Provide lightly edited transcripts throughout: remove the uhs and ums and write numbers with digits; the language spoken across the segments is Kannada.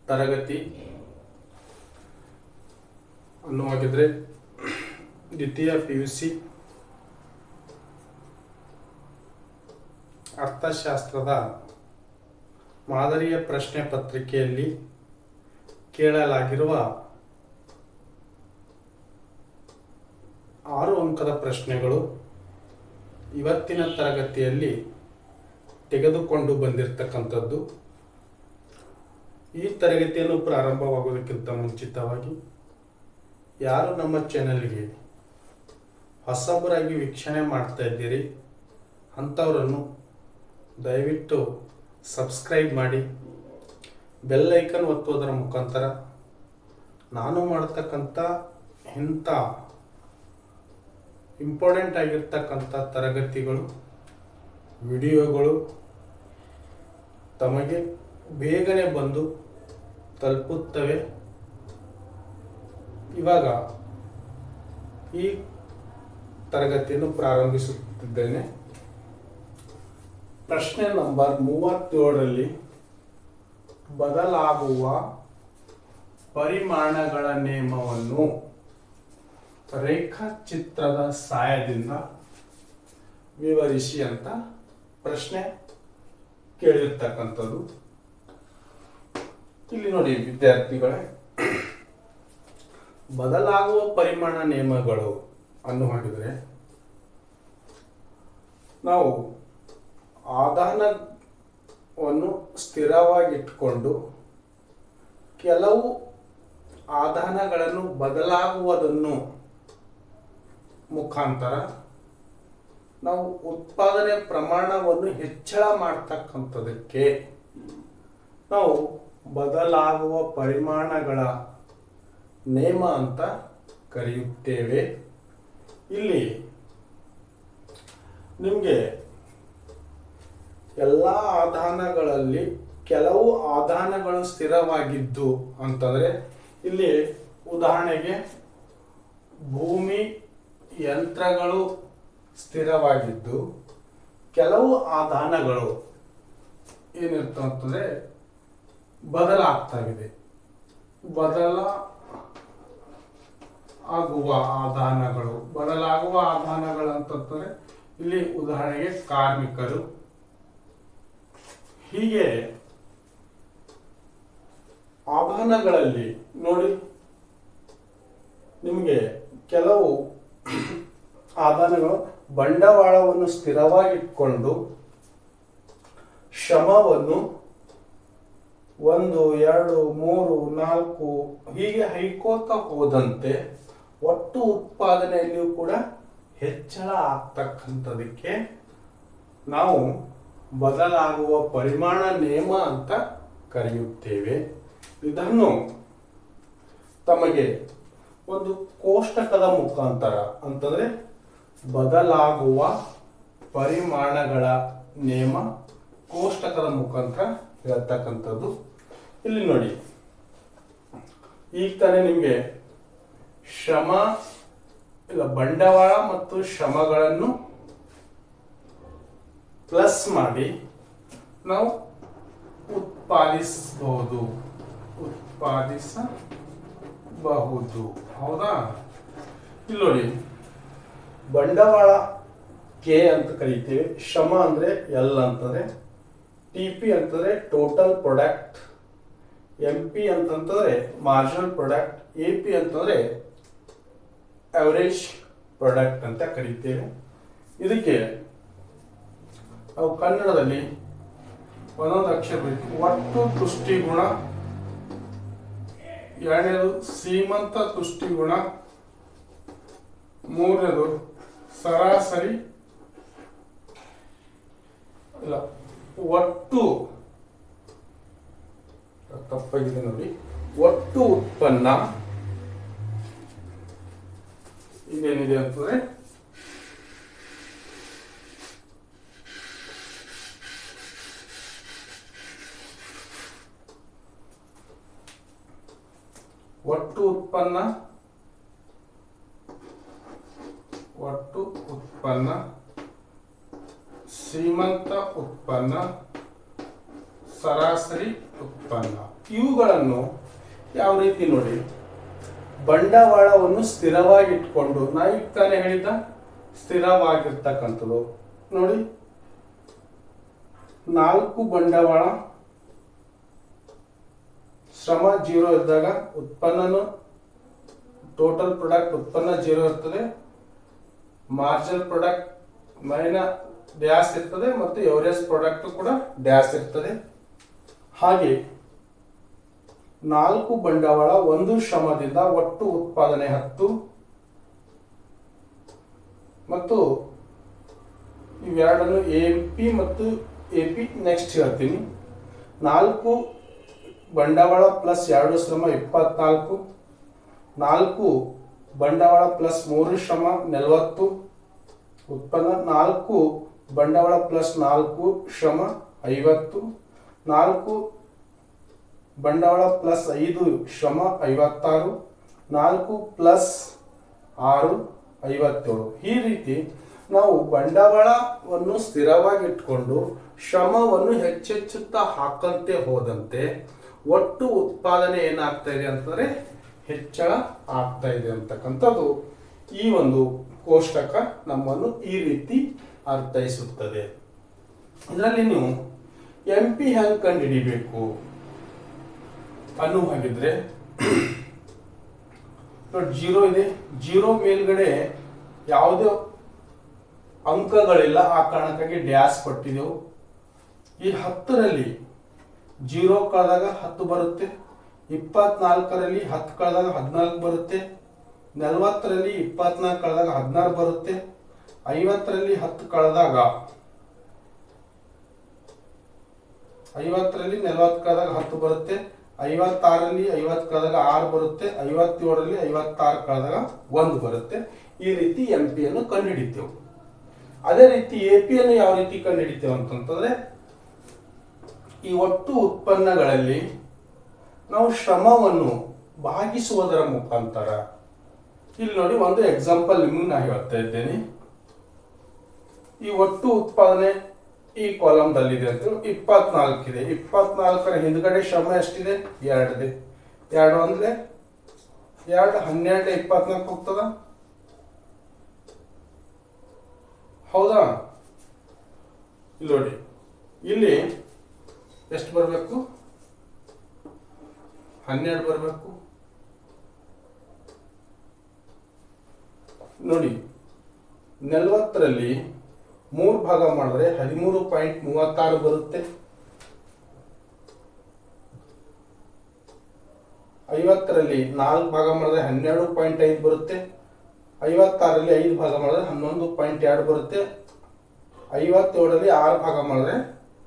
ತರಗತಿ ಅನ್ನುವಾಗಿದ್ರೆ ದ್ವಿತೀಯ PUC ಅರ್ಥಶಾಸ್ತ್ರದ ಮಾದರಿಯ ಪ್ರಶ್ನೆ ಪತ್ರಿಕೆಯಲ್ಲಿ ಕೇಳಲಾಗಿರುವ 6 ಅಂಕದ ಪ್ರಶ್ನೆಗಳು ಇವತ್ತಿನ ತರಗತಿಯಲ್ಲಿ ತೆಗೆದುಕೊಂಡು ಬಂದಿರತಕ್ಕಂಥದ್ದು. ಈ ತರಗತಿಯನ್ನು ಪ್ರಾರಂಭವಾಗುವುದಕ್ಕಿಂತ ಮುಂಚಿತವಾಗಿ ಯಾರು ನಮ್ಮ ಚಾನೆಲ್ಗೆ ಹೊಸಬರಾಗಿ ವೀಕ್ಷಣೆ ಮಾಡ್ತಾ ಇದ್ದೀರಿ ಅಂಥವರನ್ನು ದಯವಿಟ್ಟು ಸಬ್ಸ್ಕ್ರೈಬ್ ಮಾಡಿ, ಬೆಲ್ ಐಕನ್ ಒತ್ತುವುದರ ಮುಖಾಂತರ ನಾನು ಮಾಡ್ತಕ್ಕಂಥ ಇಂಥ ಇಂಪಾರ್ಟೆಂಟ್ ಆಗಿರ್ತಕ್ಕಂಥ ತರಗತಿಗಳು ವಿಡಿಯೋಗಳು ತಮಗೆ ಬೇಗನೆ ಬಂದು ತಲುಪುತ್ತವೆ. ಇವಾಗ ಈ ತರಗತಿಯನ್ನು ಪ್ರಾರಂಭಿಸುತ್ತಿದ್ದೇನೆ. ಪ್ರಶ್ನೆ ನಂಬರ್ 37ರಲ್ಲಿ ಬದಲಾಗುವ ಪರಿಮಾಣಗಳ ನಿಯಮವನ್ನು ರೇಖಾಚಿತ್ರದ ಸಹಾಯದಿಂದ ವಿವರಿಸಿ ಅಂತ ಪ್ರಶ್ನೆ ಕೇಳಿರ್ತಕ್ಕಂಥದ್ದು. ಇಲ್ಲಿ ನೋಡಿ ವಿದ್ಯಾರ್ಥಿಗಳೇ, ಬದಲಾಗುವ ಪರಿಮಾಣ ನಿಯಮಗಳು ಅನ್ನುವಾಗಿದ್ರೆ ನಾವು ಆಧಾನವನ್ನು ಸ್ಥಿರವಾಗಿಟ್ಟುಕೊಂಡು ಕೆಲವು ಆಧಾನಗಳನ್ನು ಬದಲಾಗುವುದನ್ನು ಮುಖಾಂತರ ನಾವು ಉತ್ಪಾದನೆ ಪ್ರಮಾಣವನ್ನು ಹೆಚ್ಚಳ ಮಾಡ್ತಕ್ಕಂಥದಕ್ಕೆ ನಾವು ಬದಲಾಗುವ ಪರಿಮಾಣಗಳ ನಿಯಮ ಅಂತ ಕರೆಯುತ್ತೇವೆ. ಇಲ್ಲಿ ನಿಮಗೆ ಎಲ್ಲ ಆಧಾನಗಳಲ್ಲಿ ಕೆಲವು ಆಧಾನಗಳು ಸ್ಥಿರವಾಗಿದ್ದು ಅಂತಂದ್ರೆ ಇಲ್ಲಿ ಉದಾಹರಣೆಗೆ ಭೂಮಿ ಯಂತ್ರಗಳು ಸ್ಥಿರವಾಗಿದ್ದು ಕೆಲವು ಆಧಾನಗಳು ಏನಿರ್ತಂತಂದ್ರೆ ಬದಲಾಗ್ತಾವಿದೆ. ಬದಲಾಗುವ ಆಧಾನಗಳು ಅಂತಂದ್ರೆ ಇಲ್ಲಿ ಉದಾಹರಣೆಗೆ ಕಾರ್ಮಿಕರು. ಹೀಗೆ ಆಧಾನಗಳಲ್ಲಿ ನೋಡಿ ನಿಮಗೆ ಕೆಲವು ಆಧಾನಗಳು ಬಂಡವಾಳವನ್ನು ಸ್ಥಿರವಾಗಿಟ್ಕೊಂಡು ಶ್ರಮವನ್ನು 1, 2, 3, 4 ಹೀಗೆ ಹೈಕೋತ ಹೋದಂತೆ ಒಟ್ಟು ಉತ್ಪಾದನೆಯಲ್ಲಿಯೂ ಕೂಡ ಹೆಚ್ಚಳ ಆಗ್ತಕ್ಕಂಥದಕ್ಕೆ ನಾವು ಬದಲಾಗುವ ಪರಿಮಾಣ ನಿಯಮ ಅಂತ ಕರೆಯುತ್ತೇವೆ. ಇದನ್ನು ತಮಗೆ ಒಂದು ಕೋಷ್ಟಕದ ಮುಖಾಂತರ ಅಂತಂದ್ರೆ ಬದಲಾಗುವ ಪರಿಮಾಣಗಳ ನಿಯಮ ಕೋಷ್ಟಕದ ಮುಖಾಂತರ ಹೇಳ್ತಕ್ಕಂಥದ್ದು. ಇಲ್ಲಿ ನೋಡಿ, ಈಗ ತಾನೇ ನಿಮಗೆ ಶ್ರಮ ಇಲ್ಲ ಬಂಡವಾಳ ಮತ್ತು ಶ್ರಮಗಳನ್ನು ಪ್ಲಸ್ ಮಾಡಿ ನಾವು ಉತ್ಪಾದಿಸಬಹುದು. ಹೌದಾ? ಇಲ್ಲಿ ನೋಡಿ, ಬಂಡವಾಳ ಕೆ ಅಂತ ಕರೀತೇವೆ, ಶ್ರಮ ಅಂದ್ರೆ ಎಲ್ ಅಂತಂದ್ರೆ, TP ಅಂತಂದ್ರೆ ಟೋಟಲ್ ಪ್ರಾಡಕ್ಟ್, MP ಅಂತಂದ್ರೆ ಮಾರ್ಜಿನಲ್ ಪ್ರಾಡಕ್ಟ್, AP ಅಂತಂದ್ರೆ ಅವರೇಜ್ ಪ್ರಾಡಕ್ಟ್ ಅಂತ ಕರೀತೇವೆ. ಇದಕ್ಕೆ ನಾವು ಕನ್ನಡದಲ್ಲಿ ಒಂದೊಂದು ಅಕ್ಷರ ಬೇಕು. ಒಟ್ಟು ತುಷ್ಟಿಗುಣ, ಎರಡನೇದು ಸೀಮಂತ ತುಷ್ಟಿಗುಣ, ಮೂರನೇದು ಸರಾಸರಿ ಇಲ್ಲ ಒಟ್ಟು, ತಪ್ಪಾಗಿದೆ ನೋಡಿ, ಒಟ್ಟು ಉತ್ಪನ್ನ ಇದೇನಿದೆ ಅಂತಂದ್ರೆ ಒಟ್ಟು ಉತ್ಪನ್ನ ಶ್ರೀಮಂತ ಉತ್ಪನ್ನ ಸರಾಸರಿ ಉತ್ಪನ್ನ. ಇವುಗಳನ್ನು ಯಾವ ರೀತಿ ನೋಡಿ, ಬಂಡವಾಳವನ್ನು ಸ್ಥಿರವಾಗಿಟ್ಕೊಂಡು ನಾವೀಗ ತಾನೇ ಹೇಳಿದ ಸ್ಥಿರವಾಗಿರ್ತಕ್ಕಂಥದ್ದು ನೋಡಿ, 4 ಬಂಡವಾಳ ಶ್ರಮ 0 ಇದ್ದಾಗ ಉತ್ಪನ್ನನು ಟೋಟಲ್ ಪ್ರಾಡಕ್ಟ್ ಉತ್ಪನ್ನ 0 ಇರ್ತದೆ, ಮಾರ್ಜಿನಲ್ ಪ್ರಾಡಕ್ಟ್ ಡ್ಯಾಶ್ ಇರ್ತದೆ ಮತ್ತು ಎವರೇಜ್ ಪ್ರಾಡಕ್ಟ್ ಕೂಡ ಡ್ಯಾಶ್ ಇರ್ತದೆ. ಹಾಗೆ 4 ಬಂಡವಾಳ 1 ಶ್ರಮದಿಂದ ಒಟ್ಟು ಉತ್ಪಾದನೆ 10 ಮತ್ತು ಇವೆರಡನ್ನು ಎಪಿ ಮತ್ತು ಎಪಿ ನೆಕ್ಸ್ಟ್ ಹೇಳ್ತೀನಿ. 4 ಬಂಡವಾಳ ಪ್ಲಸ್ 2 ಶ್ರಮ 24, 4 ಬಂಡವಾಳ ಪ್ಲಸ್ 3 ಶ್ರಮ 40 ಉತ್ಪನ್ನ, 4 ಬಂಡವಾಳ ಪ್ಲಸ್ 4 ಶ್ರಮ 50, 4 ಬಂಡವಾಳ ಪ್ಲಸ್ 5 ಶ್ರಮ 56, 4 ಪ್ಲಸ್ 6 57. ಈ ರೀತಿ ನಾವು ಬಂಡವಾಳವನ್ನು ಸ್ಥಿರವಾಗಿಟ್ಕೊಂಡು ಶ್ರಮವನ್ನು ಹೆಚ್ಚೆಚ್ಚುತ್ತಾ ಹಾಕಂತೆ ಹೋದಂತೆ ಒಟ್ಟು ಉತ್ಪಾದನೆ ಏನಾಗ್ತಾ ಇದೆ ಅಂತಂದ್ರೆ ಹೆಚ್ಚಳ ಆಗ್ತಾ ಇದೆ ಅಂತಕ್ಕಂಥದ್ದು ಈ ಒಂದು ಕೋಷ್ಟಕ ನಮ್ಮನ್ನು ಈ ರೀತಿ ಅರ್ಥೈಸುತ್ತದೆ. ಇದರಲ್ಲಿ ನೀವು MP ಹೆಂಗ್ ಕಂಡು ಹಿಡಿಬೇಕು ಅನ್ನುವಾಗಿದ್ರೆ ನೋಡಿ, 0 ಇದೆ, 0 ಮೇಲ್ಗಡೆ ಯಾವುದೇ ಅಂಕಗಳಿಲ್ಲ, ಆ ಕಾರಣಕ್ಕಾಗಿ ಡ್ಯಾಶ್ ಕೊಟ್ಟಿದ್ದೆವು. ಈ 10ರಲ್ಲಿ 0 ಕಳೆದಾಗ 10 ಬರುತ್ತೆ, 24ರಲ್ಲಿ 10 ಕಳೆದಾಗ 14 ಬರುತ್ತೆ, 40ರಲ್ಲಿ 24 ಕಳೆದಾಗ 16 ಬರುತ್ತೆ, 50ರಲ್ಲಿ 10 ಕಳೆದಾಗ 40 ಕಳೆದಾಗ 10 ಬರುತ್ತೆ, 56ರಲ್ಲಿ 50 ಕಳೆದಾಗ 6 ಬರುತ್ತೆ, 57ರಲ್ಲಿ 56 ಕಳೆದಾಗ 1 ಬರುತ್ತೆ. ಈ ರೀತಿ MP ಯನ್ನು ಕಂಡುಹಿಡಿತೇವೆ. ಅದೇ ರೀತಿ AP ಯನ್ನು ಯಾವ ರೀತಿ ಕಂಡುಹಿಡಿತೇವೆ ಅಂತಂದ್ರೆ, ಈ ಒಟ್ಟು ಉತ್ಪನ್ನಗಳಲ್ಲಿ ನಾವು ಶ್ರಮವನ್ನು ಭಾಗಿಸುವುದರ ಮುಖಾಂತರ, ಇಲ್ಲಿ ನೋಡಿ ಒಂದು ಎಕ್ಸಾಂಪಲ್ ನಿಮಗೆ ನಾನು ಹೇಳ್ತಾ ಇದ್ದೇನೆ. ಈ ಒಟ್ಟು ಉತ್ಪಾದನೆ ಈ ಕಾಲಮ್ದಲ್ಲಿದೆ ಅಂತ 24 ಇದೆ. 24ರ ಹಿಂದ್ಗಡೆ ಶ್ರಮ ಎಷ್ಟಿದೆ? 2 ಇದೆ. 2 ಅಂದ್ರೆ 2 12 24 ಹೋಗ್ತದ, ಹೌದಾ? ಇಲ್ಲಿ ನೋಡಿ, ಇಲ್ಲಿ ಎಷ್ಟು ಬರಬೇಕು? 12 ಬರಬೇಕು. ನೋಡಿ, 40ರಲ್ಲಿ 3 ಭಾಗ ಮಾಡಿದ್ರೆ 13.36 ಬರುತ್ತೆ. 50ರಲ್ಲಿ 4 ಭಾಗ ಮಾಡಿದ್ರೆ 12.5 ಬರುತ್ತೆ. 56ರಲ್ಲಿ 5 ಭಾಗ ಮಾಡಿದ್ರೆ 11.2 ಬರುತ್ತೆ. 57ರಲ್ಲಿ 6 ಭಾಗ ಮಾಡಿದ್ರೆ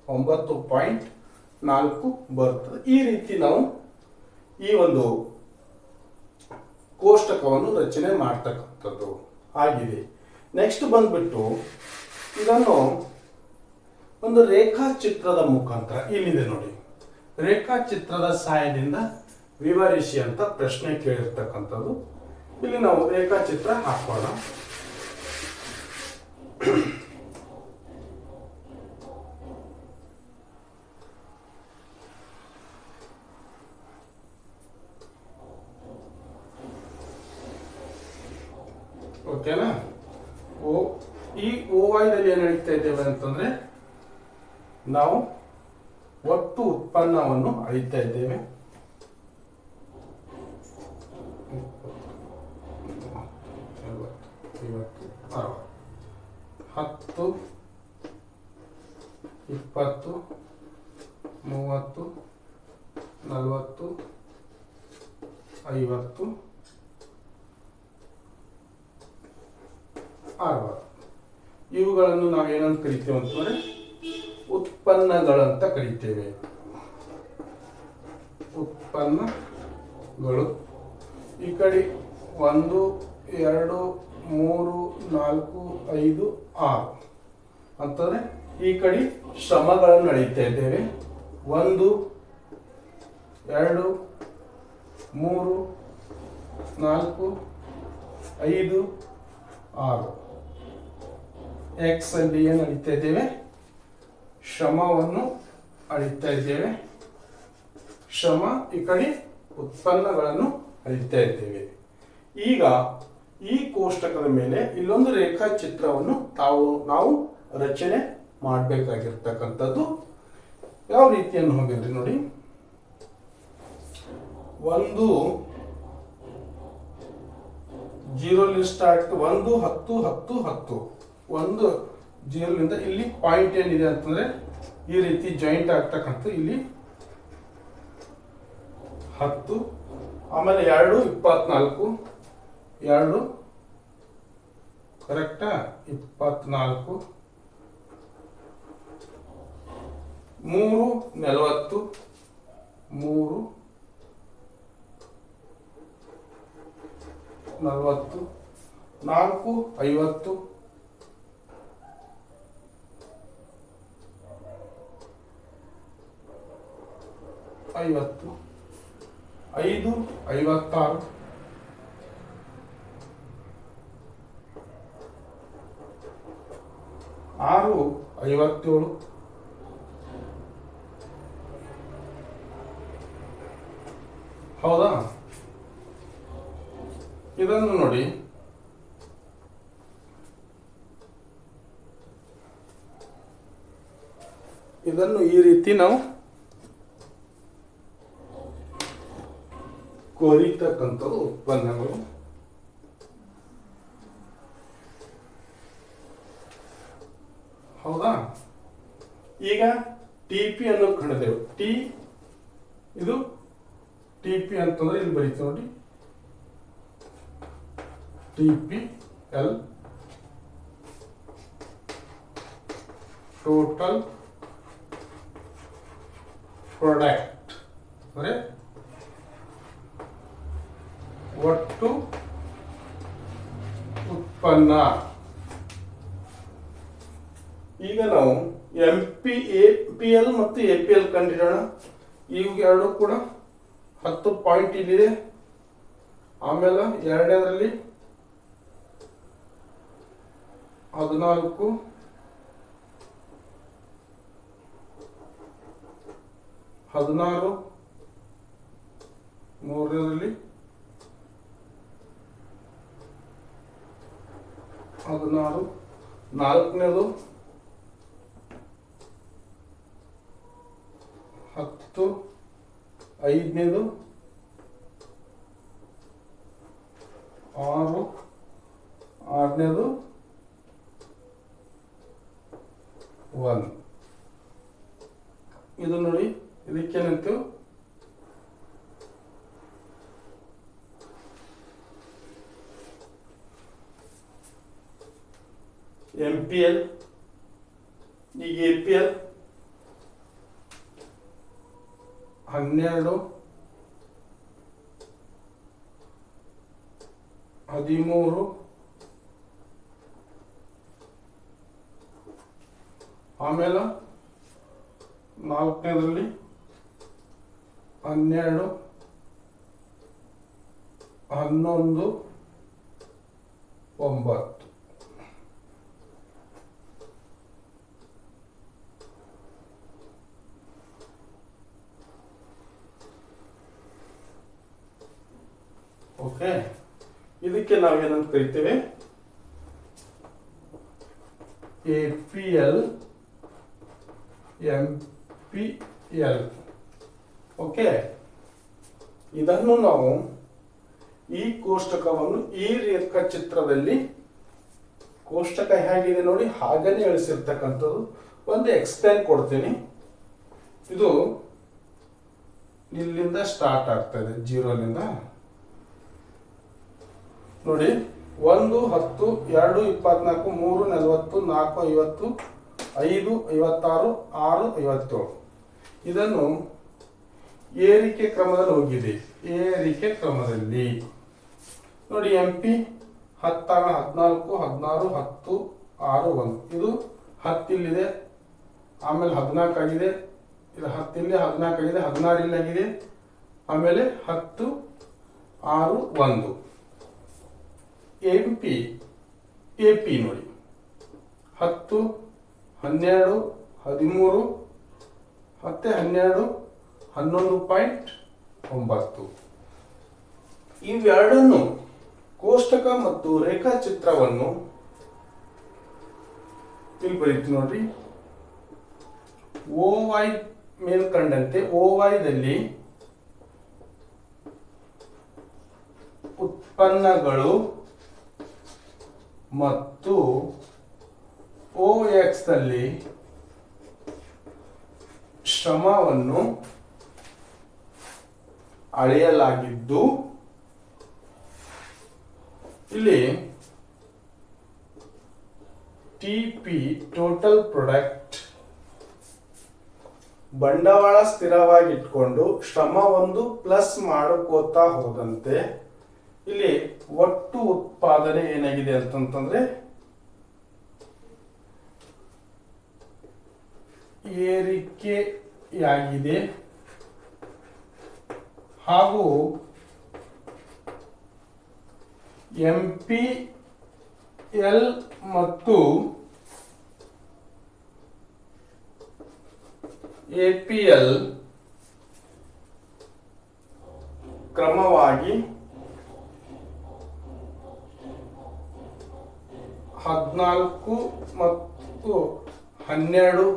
9.4 ಬರುತ್ತದೆ. ಈ ರೀತಿ ನಾವು ಈ ಒಂದು ಕೋಷ್ಟಕವನ್ನು ರಚನೆ ಮಾಡ್ತಕ್ಕಂಥದ್ದು ಆಗಿದೆ. ನೆಕ್ಸ್ಟ್ ಬಂದ್ಬಿಟ್ಟು ಇದನ್ನು ಒಂದು ರೇಖಾಚಿತ್ರದ ಮುಖಾಂತರ, ಇಲ್ಲಿದೆ ನೋಡಿ, ರೇಖಾಚಿತ್ರದ ಸಹಾಯದಿಂದ ವಿವರಿಸಿ ಅಂತ ಪ್ರಶ್ನೆ ಕೇಳಿರ್ತಕ್ಕಂಥದ್ದು. ಇಲ್ಲಿ ನಾವು ರೇಖಾಚಿತ್ರ ಹಾಕೋಣ. ಓಕೆನಾ? ಈ OYದಲ್ಲಿ ಏನು ಹೇಳ್ತಾ ಇದ್ದೇವೆ ಅಂತಂದ್ರೆ, ನಾವು ಒಟ್ಟು ಉತ್ಪನ್ನವನ್ನು ಅಳಿತಾ ಇದ್ದೇವೆ. 10, 20, 30, 40, 50, 60 ಇವುಗಳನ್ನು ನಾವೇನಂತ ಕರಿತೇವೆ ಅಂತಂದ್ರೆ ಉತ್ಪನ್ನಗಳಂತ ಕರಿತೇವೆ. ಉತ್ಪನ್ನಗಳು ಈ ಕಡೆ 1, 2, 3, 4, 5, 6 ಅಂತಂದ್ರೆ ಈ ಕಡೆ ಶ್ರಮಗಳನ್ನು ಅಳಿತಾ ಇದ್ದೇವೆ. 1, 2, 3, 4, 5, 6 ಎಕ್ಸ್ ಅಲ್ಲಿ ಏನು ಅಳಿತಾ ಇದ್ದೇವೆ? ಶ್ರಮವನ್ನು ಅಳಿತಾ ಇದ್ದೇವೆ. ಶ್ರಮ, ಈ ಕಡೆ ಉತ್ಪನ್ನಗಳನ್ನು ಅಳಿತಾ ಇದ್ದೇವೆ. ಈಗ ಈ ಕೋಷ್ಟಕದ ಮೇಲೆ ಇಲ್ಲೊಂದು ರೇಖಾಚಿತ್ರವನ್ನು ನಾವು ರಚನೆ ಮಾಡಬೇಕಾಗಿರ್ತಕ್ಕಂಥದ್ದು. ಯಾವ ರೀತಿಯನ್ನು ಹೋಗಿದ್ರಿ ನೋಡಿ, ಒಂದು 0 ಸ್ಟಾರ್ಟ್ 1 10 10 10 ಒಂದು 0 ಇಲ್ಲಿ ಪಾಯಿಂಟ್ ಏನಿದೆ ಅಂತಂದ್ರೆ ಈ ರೀತಿ ಜಾಯಿಂಟ್ ಆಗ್ತಕ್ಕಂಥ ಇಲ್ಲಿ 10, ಆಮೇಲೆ 2 24 2 ಕರೆಕ್ಟಾ 24 3 40 3 40 4 50 50 5 56 6 57 ಹೌದಾ? ಇದನ್ನು ನೋಡಿ, ಇದನ್ನು ಈ ರೀತಿ ನಾವು ಕೋರಿತಕ್ಕಂಥದ್ದು ಉತ್ಪನ್ನಗಳು. ಹೌದಾ? ಈಗ ಟಿ ಪಿ ಅನ್ನು ಕಂಡಿದ್ದೇವೆ. ಇದು ಟಿ ಪಿ ಅಂತಂದ್ರೆ ಇಲ್ಲಿ ಬರೀತೀವಿ ನೋಡಿ, TPL ಟೋಟಲ್ ಪ್ರಾಡಕ್ಟ್ ಅಂದ್ರೆ ಒಟ್ಟು ಉತ್ಪನ್ನ. ಈಗ ನಾವು MPL ಮತ್ತು APL ಕಂಡಿಡೋಣ. ಇವು ಎರಡು ಕೂಡ 10 ಪಾಯಿಂಟ್ ಇಲ್ಲಿದೆ. ಆಮೇಲೆ ಎರಡನೇದರಲ್ಲಿ 14 16 ಮೂರನೇದರಲ್ಲಿ 16 ನಾಲ್ಕನೇದು 10 ಐದನೇದು 6 ಆರನೇದು 1. ಇದು ನೋಡಿ, ಇದಕ್ಕೇನಂತೀವಿ MPL. ಈಗ APL 12 13 ಆಮೇಲೆ ನಾಲ್ಕನೇದರಲ್ಲಿ 12 11 9. ಓಕೆ, ಇದಕ್ಕೆ ನಾವೇನಂತ ಕರಿತೇವೆ, APL MPL. ಓಕೆ, ಇದನ್ನು ನಾವು ಈ ಕೋಷ್ಟಕವನ್ನು ಈ ರೇಖಾಚಿತ್ರದಲ್ಲಿ ಕೋಷ್ಟಕ ಹೇಗಿದೆ ನೋಡಿ ಹಾಗನೇ ಇಳಿಸಿರ್ತಕ್ಕಂಥದ್ದು. ಒಂದು ಎಕ್ಸ್ಪ್ಲೇನ್ ಕೊಡ್ತೀನಿ. ಇದು ಇಲ್ಲಿಂದ ಸ್ಟಾರ್ಟ್ ಆಗ್ತದೆ, 0ಲಿಂದ ನೋಡಿ. 1 10 2 24 3 40 4 50 5 56 6 57. ಇದನ್ನು ಏರಿಕೆ ಕ್ರಮದಲ್ಲಿ ಹೋಗಿದೆ. ಏರಿಕೆ ಕ್ರಮದಲ್ಲಿ ನೋಡಿ, MP 10 14 16 10 6 1. ಇದು 10 ಇಲ್ಲಿದೆ, ಆಮೇಲೆ 14 ಆಗಿದೆ, ಇದು 10 ಇಲ್ಲಿ 14 ಆಗಿದೆ, 16 ಇಲ್ಲಿ ಆಗಿದೆ, ಆಮೇಲೆ 10 6 1. AP ನೋಡಿ, 10 12 13 10 12 11.9. ಇವೆರಡನ್ನು ಕೋಷ್ಟಕ ಮತ್ತು ರೇಖಾಚಿತ್ರವನ್ನು ಇಲ್ಲಿ ಬರೀತೀವಿ ನೋಡ್ರಿ. OY ಮೇಲ್ಕಂಡಂತೆ OY ದಲ್ಲಿ ಉತ್ಪನ್ನಗಳು ಮತ್ತು OX ನಲ್ಲಿ ಶ್ರಮವನ್ನು ಅಳೆಯಲಾಗಿದ್ದು, ಇಲ್ಲಿ TP ಟೋಟಲ್ ಪ್ರಾಡಕ್ಟ್ ಬಂಡವಾಳ ಸ್ಥಿರವಾಗಿ ಇಟ್ಕೊಂಡು ಶ್ರಮ ಒಂದು ಪ್ಲಸ್ ಮಾಡ್ಕೋತಾ ಹೋದಂತೆ ಇಲ್ಲಿ ಒಟ್ಟು ಉತ್ಪಾದನೆ ಏನಾಗಿದೆ ಅಂತಂತಂದ್ರೆ ಏರಿಕೆಯಾಗಿದೆ. ಹಾಗೂ MPL ಮತ್ತು APL ಕ್ರಮವಾಗಿ 14 ಮತ್ತು 12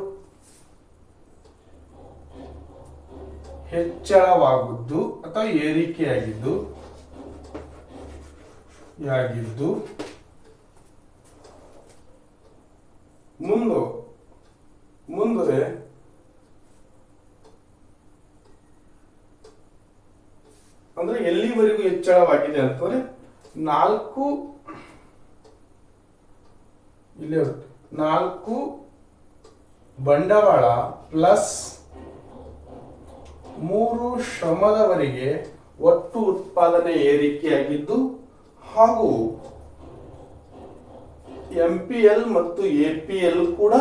ಹೆಚ್ಚಳವಾಗುವುದು ಅಥವಾ ಏರಿಕೆಯಾಗಿದ್ದು ಮುಂದೆ ಅಂದ್ರೆ ಎಲ್ಲಿವರೆಗೂ ಹೆಚ್ಚಳವಾಗಿದೆ ಅಂತಂದ್ರೆ 4 ಬಂಡವಾಳ ಪ್ಲಸ್ 3 ಶ್ರಮದವರೆಗೆ ಒಟ್ಟು ಉತ್ಪಾದನೆ ಏರಿಕೆಯಾಗಿದ್ದು, ಹಾಗೂ MPL ಮತ್ತು APL ಕೂಡ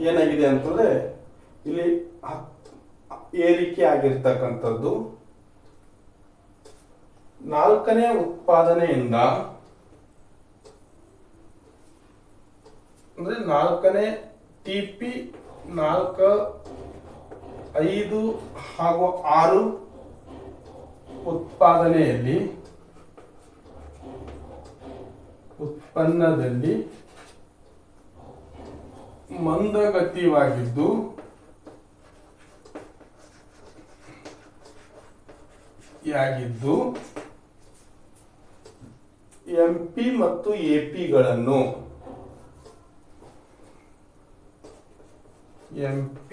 ಏನಾಗಿದೆ ಅಂತಂದ್ರೆ ಇಲ್ಲಿ ಏರಿಕೆ ಆಗಿರ್ತಕ್ಕಂಥದ್ದು. 4ನೇ ಉತ್ಪಾದನೆಯಿಂದ ಅಂದ್ರೆ 4ನೇ TP 4, 5 ಹಾಗೂ 6 ಉತ್ಪಾದನೆಯಲ್ಲಿ ಉತ್ಪನ್ನದಲ್ಲಿ ಮಂದಗತಿಯಾಗಿದ್ದು, MP ಮತ್ತು AP ಗಳನ್ನು MP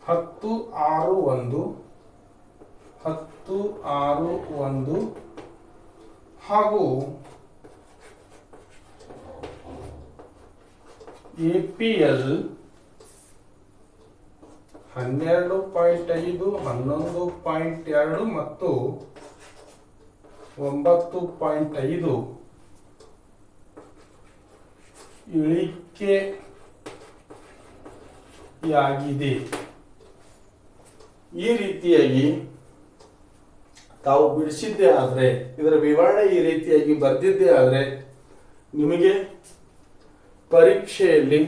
10.6.1 ಹಾಗೂ APL 12.5, 11.2 ಮತ್ತು 9.5 ಇಳಿಕೆಯಾಗಿದೆ. ಈ ರೀತಿಯಾಗಿ ತಾವು ಬಿಡಿಸಿದ್ದೇ ಆದ್ರೆ, ಇದರ ವಿವರಣೆ ಈ ರೀತಿಯಾಗಿ ಬರೆದಿದ್ದೇ ಆದ್ರೆ ನಿಮಗೆ ಪರೀಕ್ಷೆಯಲ್ಲಿ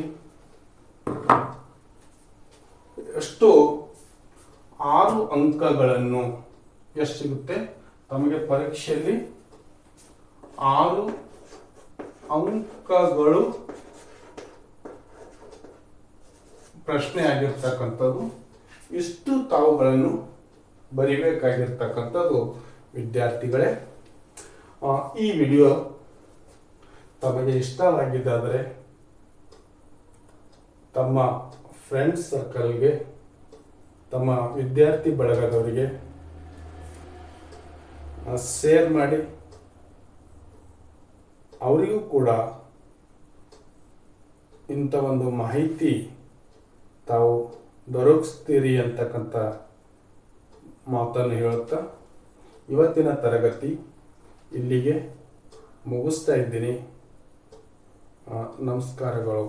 ಎಷ್ಟು 6 ಅಂಕಗಳನ್ನು ಎಷ್ಟು ಸಿಗುತ್ತೆ ತಮಗೆ ಪರೀಕ್ಷೆಯಲ್ಲಿ 6 ಅಂಕಗಳು ಪ್ರಶ್ನೆ ಆಗಿರ್ತಕ್ಕಂಥದ್ದು. ಇಷ್ಟು ತಾವುಗಳನ್ನು ಬರಿಬೇಕಾಗಿರ್ತಕ್ಕಂಥದ್ದು ವಿದ್ಯಾರ್ಥಿಗಳೇ. ಈ ವಿಡಿಯೋ ತಮಗೆ ಇಷ್ಟವಾಗಿದ್ದಾದರೆ ತಮ್ಮ ಫ್ರೆಂಡ್ಸ್ ಸರ್ಕಲ್ಗೆ, ತಮ್ಮ ವಿದ್ಯಾರ್ಥಿ ಬಳಗದವರಿಗೆ ಶೇರ್ ಮಾಡಿ, ಅವರಿಗೂ ಕೂಡ ಇಂಥ ಒಂದು ಮಾಹಿತಿ ತಾವು ದೊರಕಿಸ್ತೀರಿ ಅಂತಕ್ಕಂಥ ಮಾತನ್ನು ಹೇಳುತ್ತಾ ಇವತ್ತಿನ ತರಗತಿ ಇಲ್ಲಿಗೆ ಮುಗಿಸ್ತಾ ಇದ್ದೀನಿ. ನಮಸ್ಕಾರಗಳು.